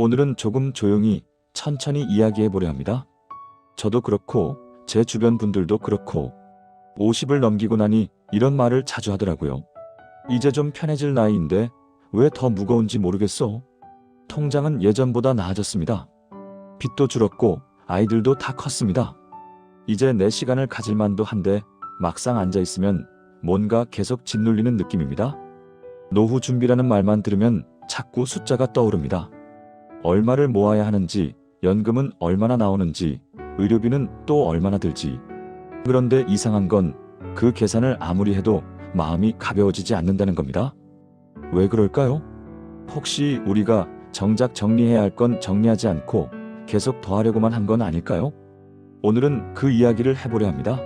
오늘은 조금 조용히 천천히 이야기해 보려 합니다. 저도 그렇고 제 주변 분들도 그렇고 50을 넘기고 나니 이런 말을 자주 하더라고요. 이제 좀 편해질 나이인데 왜 더 무거운지 모르겠어. 통장은 예전보다 나아졌습니다. 빚도 줄었고 아이들도 다 컸습니다. 이제 내 시간을 가질 만도 한데 막상 앉아있으면 뭔가 계속 짓눌리는 느낌입니다. 노후 준비라는 말만 들으면 자꾸 숫자가 떠오릅니다. 얼마를 모아야 하는지, 연금은 얼마나 나오는지, 의료비는 또 얼마나 들지. 그런데 이상한 건 그 계산을 아무리 해도 마음이 가벼워지지 않는다는 겁니다. 왜 그럴까요? 혹시 우리가 정작 정리해야 할 건 정리하지 않고 계속 더하려고만 한 건 아닐까요? 오늘은 그 이야기를 해보려 합니다.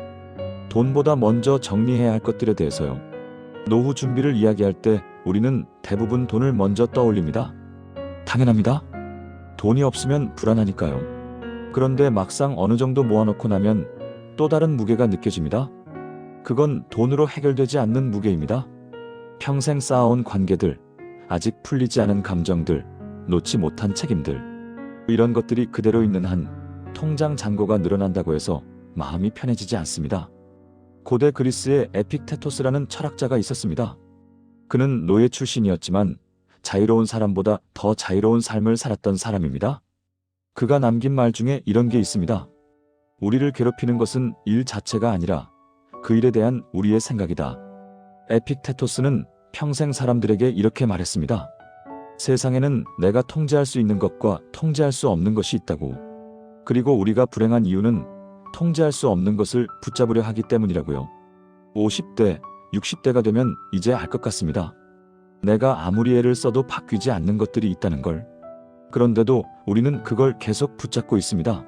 돈보다 먼저 정리해야 할 것들에 대해서요. 노후 준비를 이야기할 때 우리는 대부분 돈을 먼저 떠올립니다. 당연합니다. 돈이 없으면 불안하니까요. 그런데 막상 어느 정도 모아놓고 나면 또 다른 무게가 느껴집니다. 그건 돈으로 해결되지 않는 무게입니다. 평생 쌓아온 관계들, 아직 풀리지 않은 감정들, 놓지 못한 책임들. 이런 것들이 그대로 있는 한 통장 잔고가 늘어난다고 해서 마음이 편해지지 않습니다. 고대 그리스에 에픽테토스라는 철학자가 있었습니다. 그는 노예 출신이었지만 자유로운 사람보다 더 자유로운 삶을 살았던 사람입니다. 그가 남긴 말 중에 이런 게 있습니다. 우리를 괴롭히는 것은 일 자체가 아니라 그 일에 대한 우리의 생각이다. 에픽테토스는 평생 사람들에게 이렇게 말했습니다. 세상에는 내가 통제할 수 있는 것과 통제할 수 없는 것이 있다고. 그리고 우리가 불행한 이유는 통제할 수 없는 것을 붙잡으려 하기 때문이라고요. 50대, 60대가 되면 이제 알 것 같습니다. 내가 아무리 애를 써도 바뀌지 않는 것들이 있다는 걸. 그런데도 우리는 그걸 계속 붙잡고 있습니다.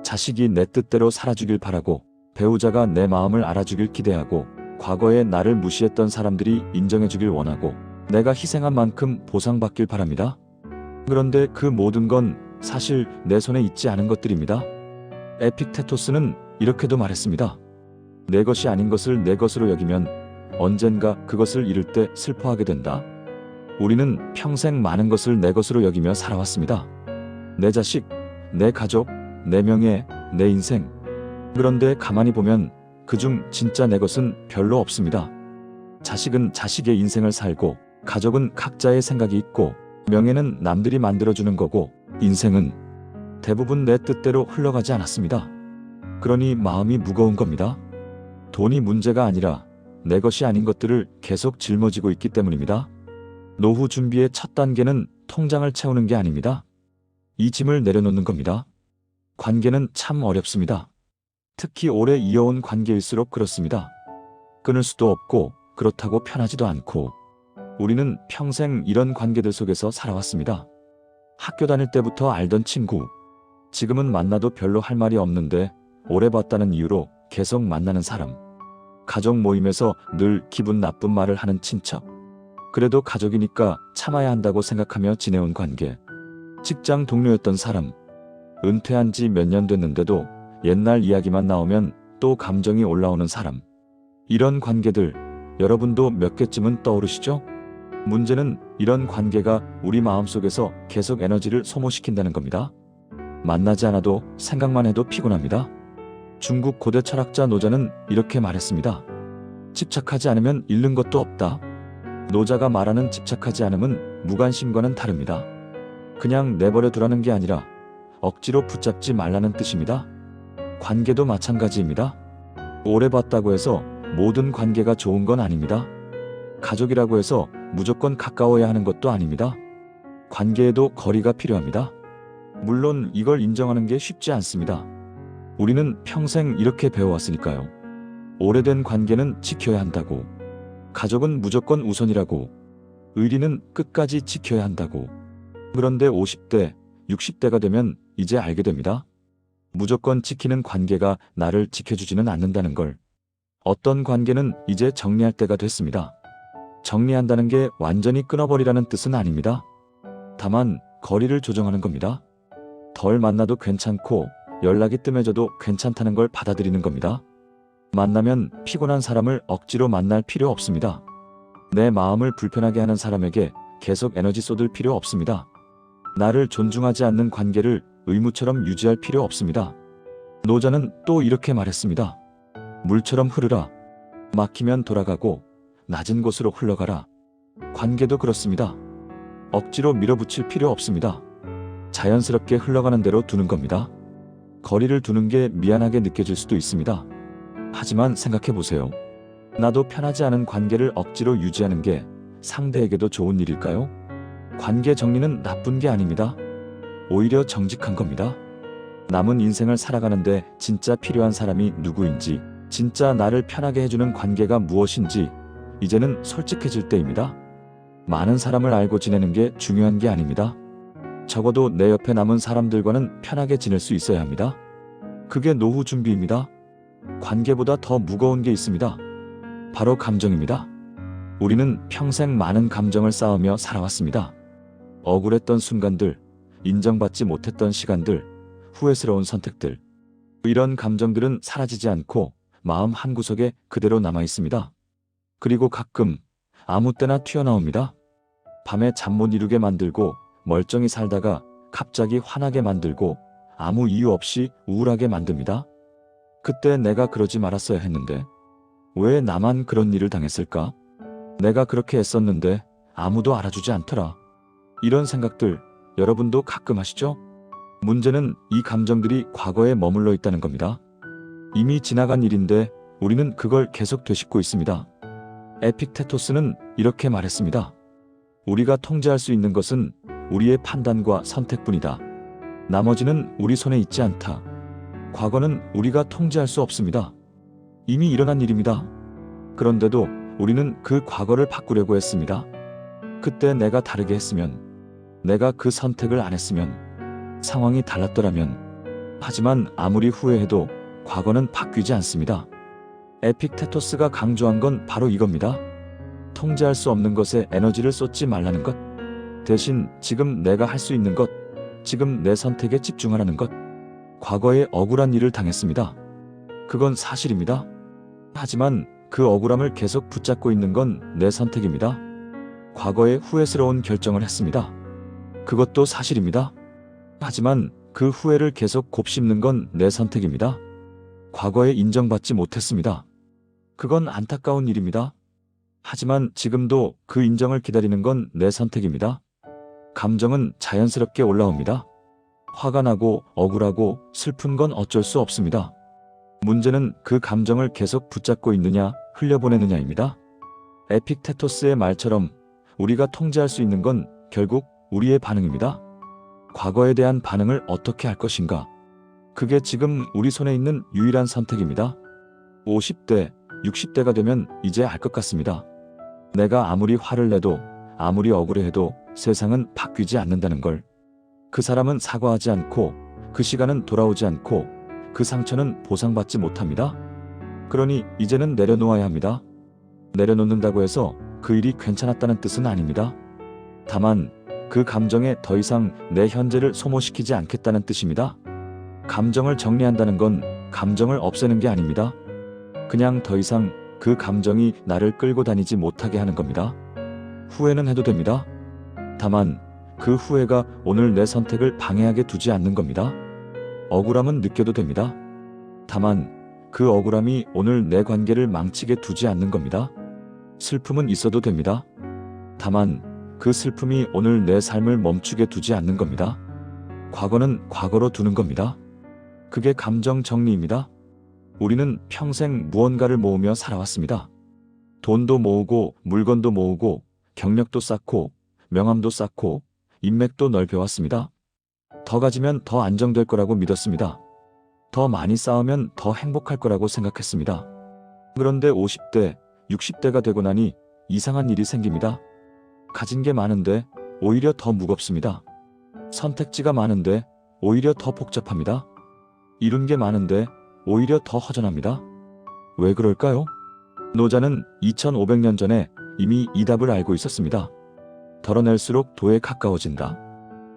자식이 내 뜻대로 살아주길 바라고, 배우자가 내 마음을 알아주길 기대하고, 과거에 나를 무시했던 사람들이 인정해주길 원하고, 내가 희생한 만큼 보상받길 바랍니다. 그런데 그 모든 건 사실 내 손에 있지 않은 것들입니다. 에픽테토스는 이렇게도 말했습니다. 내 것이 아닌 것을 내 것으로 여기면 언젠가 그것을 잃을 때 슬퍼하게 된다. 우리는 평생 많은 것을 내 것으로 여기며 살아왔습니다. 내 자식, 내 가족, 내 명예, 내 인생. 그런데 가만히 보면 그중 진짜 내 것은 별로 없습니다. 자식은 자식의 인생을 살고, 가족은 각자의 생각이 있고, 명예는 남들이 만들어주는 거고, 인생은 대부분 내 뜻대로 흘러가지 않았습니다. 그러니 마음이 무거운 겁니다. 돈이 문제가 아니라 내 것이 아닌 것들을 계속 짊어지고 있기 때문입니다. 노후 준비의 첫 단계는 통장을 채우는 게 아닙니다. 이 짐을 내려놓는 겁니다. 관계는 참 어렵습니다. 특히 오래 이어온 관계일수록 그렇습니다. 끊을 수도 없고 그렇다고 편하지도 않고 우리는 평생 이런 관계들 속에서 살아왔습니다. 학교 다닐 때부터 알던 친구, 지금은 만나도 별로 할 말이 없는데 오래 봤다는 이유로 계속 만나는 사람, 가족 모임에서 늘 기분 나쁜 말을 하는 친척, 그래도 가족이니까 참아야 한다고 생각하며 지내온 관계, 직장 동료였던 사람, 은퇴한 지 몇 년 됐는데도 옛날 이야기만 나오면 또 감정이 올라오는 사람. 이런 관계들, 여러분도 몇 개쯤은 떠오르시죠? 문제는 이런 관계가 우리 마음속에서 계속 에너지를 소모시킨다는 겁니다. 만나지 않아도 생각만 해도 피곤합니다. 중국 고대 철학자 노자는 이렇게 말했습니다. 집착하지 않으면 잃는 것도 없다. 노자가 말하는 집착하지 않음은 무관심과는 다릅니다. 그냥 내버려 두라는 게 아니라 억지로 붙잡지 말라는 뜻입니다. 관계도 마찬가지입니다. 오래 봤다고 해서 모든 관계가 좋은 건 아닙니다. 가족이라고 해서 무조건 가까워야 하는 것도 아닙니다. 관계에도 거리가 필요합니다. 물론 이걸 인정하는 게 쉽지 않습니다. 우리는 평생 이렇게 배워왔으니까요. 오래된 관계는 지켜야 한다고, 가족은 무조건 우선이라고, 의리는 끝까지 지켜야 한다고. 그런데 50대, 60대가 되면 이제 알게 됩니다. 무조건 지키는 관계가 나를 지켜주지는 않는다는 걸. 어떤 관계는 이제 정리할 때가 됐습니다. 정리한다는 게 완전히 끊어버리라는 뜻은 아닙니다. 다만 거리를 조정하는 겁니다. 덜 만나도 괜찮고 연락이 뜸해져도 괜찮다는 걸 받아들이는 겁니다. 만나면 피곤한 사람을 억지로 만날 필요 없습니다. 내 마음을 불편하게 하는 사람에게 계속 에너지 쏟을 필요 없습니다. 나를 존중하지 않는 관계를 의무처럼 유지할 필요 없습니다. 노자는 또 이렇게 말했습니다. 물처럼 흐르라. 막히면 돌아가고 낮은 곳으로 흘러가라. 관계도 그렇습니다. 억지로 밀어붙일 필요 없습니다. 자연스럽게 흘러가는 대로 두는 겁니다. 거리를 두는 게 미안하게 느껴질 수도 있습니다. 하지만 생각해 보세요. 나도 편하지 않은 관계를 억지로 유지하는 게 상대에게도 좋은 일일까요? 관계 정리는 나쁜 게 아닙니다. 오히려 정직한 겁니다. 남은 인생을 살아가는데 진짜 필요한 사람이 누구인지, 진짜 나를 편하게 해주는 관계가 무엇인지 이제는 솔직해질 때입니다. 많은 사람을 알고 지내는 게 중요한 게 아닙니다. 적어도 내 옆에 남은 사람들과는 편하게 지낼 수 있어야 합니다. 그게 노후 준비입니다. 관계보다 더 무거운 게 있습니다. 바로 감정입니다. 우리는 평생 많은 감정을 쌓으며 살아왔습니다. 억울했던 순간들, 인정받지 못했던 시간들, 후회스러운 선택들. 이런 감정들은 사라지지 않고 마음 한구석에 그대로 남아 있습니다. 그리고 가끔 아무 때나 튀어나옵니다. 밤에 잠 못 이루게 만들고 멀쩡히 살다가 갑자기 화나게 만들고 아무 이유 없이 우울하게 만듭니다. 그때 내가 그러지 말았어야 했는데 왜 나만 그런 일을 당했을까? 내가 그렇게 애썼는데 아무도 알아주지 않더라. 이런 생각들 여러분도 가끔 하시죠? 문제는 이 감정들이 과거에 머물러 있다는 겁니다. 이미 지나간 일인데 우리는 그걸 계속 되씹고 있습니다. 에픽테토스는 이렇게 말했습니다. 우리가 통제할 수 있는 것은 우리의 판단과 선택뿐이다. 나머지는 우리 손에 있지 않다. 과거는 우리가 통제할 수 없습니다. 이미 일어난 일입니다. 그런데도 우리는 그 과거를 바꾸려고 했습니다. 그때 내가 다르게 했으면, 내가 그 선택을 안 했으면, 상황이 달랐더라면. 하지만 아무리 후회해도 과거는 바뀌지 않습니다. 에픽테토스가 강조한 건 바로 이겁니다. 통제할 수 없는 것에 에너지를 쏟지 말라는 것. 대신 지금 내가 할 수 있는 것, 지금 내 선택에 집중하라는 것. 과거에 억울한 일을 당했습니다. 그건 사실입니다. 하지만 그 억울함을 계속 붙잡고 있는 건 내 선택입니다. 과거에 후회스러운 결정을 했습니다. 그것도 사실입니다. 하지만 그 후회를 계속 곱씹는 건 내 선택입니다. 과거에 인정받지 못했습니다. 그건 안타까운 일입니다. 하지만 지금도 그 인정을 기다리는 건 내 선택입니다. 감정은 자연스럽게 올라옵니다. 화가 나고 억울하고 슬픈 건 어쩔 수 없습니다. 문제는 그 감정을 계속 붙잡고 있느냐, 흘려보내느냐입니다. 에픽테토스의 말처럼 우리가 통제할 수 있는 건 결국 우리의 반응입니다. 과거에 대한 반응을 어떻게 할 것인가? 그게 지금 우리 손에 있는 유일한 선택입니다. 50대, 60대가 되면 이제 알 것 같습니다. 내가 아무리 화를 내도, 아무리 억울해해도 세상은 바뀌지 않는다는 걸. 그 사람은 사과하지 않고, 그 시간은 돌아오지 않고, 그 상처는 보상받지 못합니다. 그러니 이제는 내려놓아야 합니다. 내려놓는다고 해서 그 일이 괜찮았다는 뜻은 아닙니다. 다만 그 감정에 더 이상 내 현재를 소모시키지 않겠다는 뜻입니다. 감정을 정리한다는 건 감정을 없애는 게 아닙니다. 그냥 더 이상 그 감정이 나를 끌고 다니지 못하게 하는 겁니다. 후회는 해도 됩니다. 다만 그 후회가 오늘 내 선택을 방해하게 두지 않는 겁니다. 억울함은 느껴도 됩니다. 다만 그 억울함이 오늘 내 관계를 망치게 두지 않는 겁니다. 슬픔은 있어도 됩니다. 다만 그 슬픔이 오늘 내 삶을 멈추게 두지 않는 겁니다. 과거는 과거로 두는 겁니다. 그게 감정 정리입니다. 우리는 평생 무언가를 모으며 살아왔습니다. 돈도 모으고 물건도 모으고 경력도 쌓고 명함도 쌓고 인맥도 넓혀왔습니다. 더 가지면 더 안정될 거라고 믿었습니다. 더 많이 쌓으면 더 행복할 거라고 생각했습니다. 그런데 50대, 60대가 되고 나니 이상한 일이 생깁니다. 가진 게 많은데 오히려 더 무겁습니다. 선택지가 많은데 오히려 더 복잡합니다. 이룬 게 많은데 오히려 더 허전합니다. 왜 그럴까요? 노자는 2500년 전에 이미 이 답을 알고 있었습니다. 덜어낼수록 도에 가까워진다.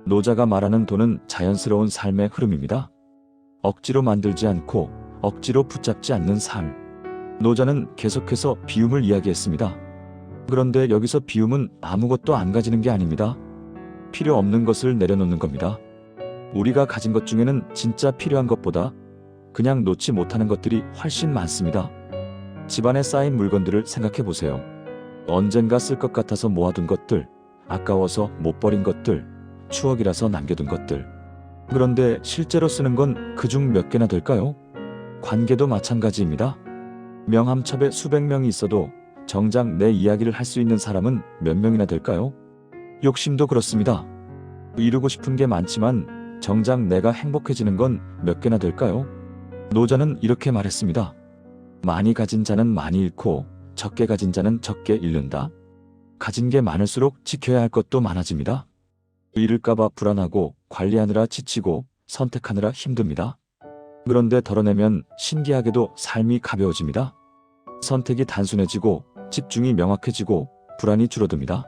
노자가 말하는 도는 자연스러운 삶의 흐름입니다. 억지로 만들지 않고 억지로 붙잡지 않는 삶. 노자는 계속해서 비움을 이야기했습니다. 그런데 여기서 비움은 아무것도 안 가지는 게 아닙니다. 필요 없는 것을 내려놓는 겁니다. 우리가 가진 것 중에는 진짜 필요한 것보다 그냥 놓지 못하는 것들이 훨씬 많습니다. 집안에 쌓인 물건들을 생각해 보세요. 언젠가 쓸 것 같아서 모아둔 것들, 아까워서 못 버린 것들, 추억이라서 남겨둔 것들. 그런데 실제로 쓰는 건 그중 몇 개나 될까요? 관계도 마찬가지입니다. 명함첩에 수백 명이 있어도 정작 내 이야기를 할 수 있는 사람은 몇 명이나 될까요? 욕심도 그렇습니다. 이루고 싶은 게 많지만 정작 내가 행복해지는 건 몇 개나 될까요? 노자는 이렇게 말했습니다. 많이 가진 자는 많이 잃고 적게 가진 자는 적게 잃는다. 가진 게 많을수록 지켜야 할 것도 많아집니다. 잃을까봐 불안하고 관리하느라 지치고 선택하느라 힘듭니다. 그런데 덜어내면 신기하게도 삶이 가벼워집니다. 선택이 단순해지고 집중이 명확해지고 불안이 줄어듭니다.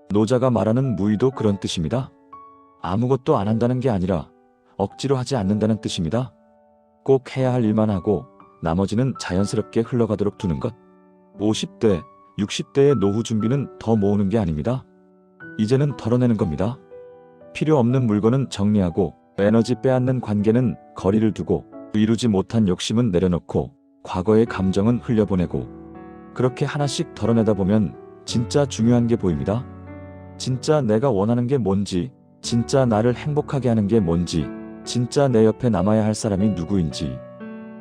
노자가 말하는 무의도 그런 뜻입니다. 아무것도 안 한다는 게 아니라 억지로 하지 않는다는 뜻입니다. 꼭 해야 할 일만 하고 나머지는 자연스럽게 흘러가도록 두는 것. 50대, 60대의 노후 준비는 더 모으는 게 아닙니다. 이제는 덜어내는 겁니다. 필요 없는 물건은 정리하고 에너지 빼앗는 관계는 거리를 두고 이루지 못한 욕심은 내려놓고 과거의 감정은 흘려보내고 그렇게 하나씩 덜어내다 보면 진짜 중요한 게 보입니다. 진짜 내가 원하는 게 뭔지, 진짜 나를 행복하게 하는 게 뭔지, 진짜 내 옆에 남아야 할 사람이 누구인지.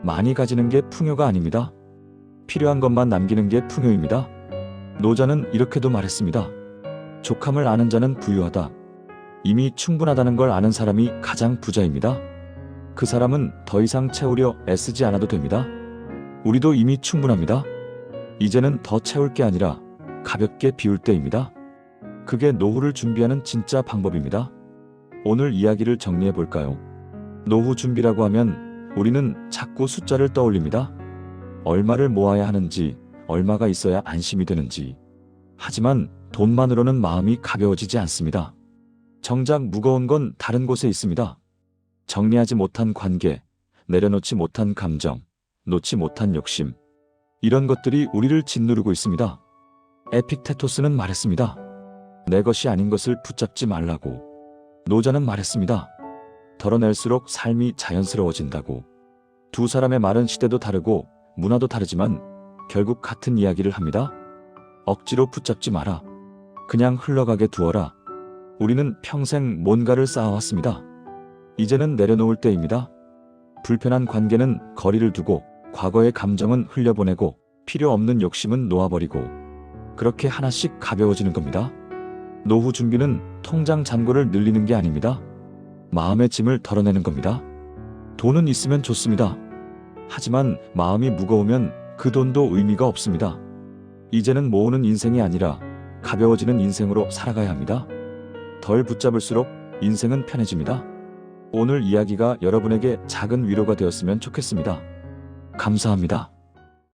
많이 가지는 게 풍요가 아닙니다. 필요한 것만 남기는 게 풍요입니다. 노자는 이렇게도 말했습니다. 족함을 아는 자는 부유하다. 이미 충분하다는 걸 아는 사람이 가장 부자입니다. 그 사람은 더 이상 채우려 애쓰지 않아도 됩니다. 우리도 이미 충분합니다. 이제는 더 채울 게 아니라 가볍게 비울 때입니다. 그게 노후를 준비하는 진짜 방법입니다. 오늘 이야기를 정리해 볼까요? 노후 준비라고 하면 우리는 자꾸 숫자를 떠올립니다. 얼마를 모아야 하는지, 얼마가 있어야 안심이 되는지. 하지만 돈만으로는 마음이 가벼워지지 않습니다. 정작 무거운 건 다른 곳에 있습니다. 정리하지 못한 관계, 내려놓지 못한 감정, 놓지 못한 욕심. 이런 것들이 우리를 짓누르고 있습니다. 에픽테토스는 말했습니다. 내 것이 아닌 것을 붙잡지 말라고. 노자는 말했습니다. 덜어낼수록 삶이 자연스러워진다고. 두 사람의 말은 시대도 다르고 문화도 다르지만 결국 같은 이야기를 합니다. 억지로 붙잡지 마라. 그냥 흘러가게 두어라. 우리는 평생 뭔가를 쌓아왔습니다. 이제는 내려놓을 때입니다. 불편한 관계는 거리를 두고 과거의 감정은 흘려보내고 필요 없는 욕심은 놓아버리고 그렇게 하나씩 가벼워지는 겁니다. 노후 준비는 통장 잔고를 늘리는 게 아닙니다. 마음의 짐을 덜어내는 겁니다. 돈은 있으면 좋습니다. 하지만 마음이 무거우면 그 돈도 의미가 없습니다. 이제는 모으는 인생이 아니라 가벼워지는 인생으로 살아가야 합니다. 덜 붙잡을수록 인생은 편해집니다. 오늘 이야기가 여러분에게 작은 위로가 되었으면 좋겠습니다. 감사합니다.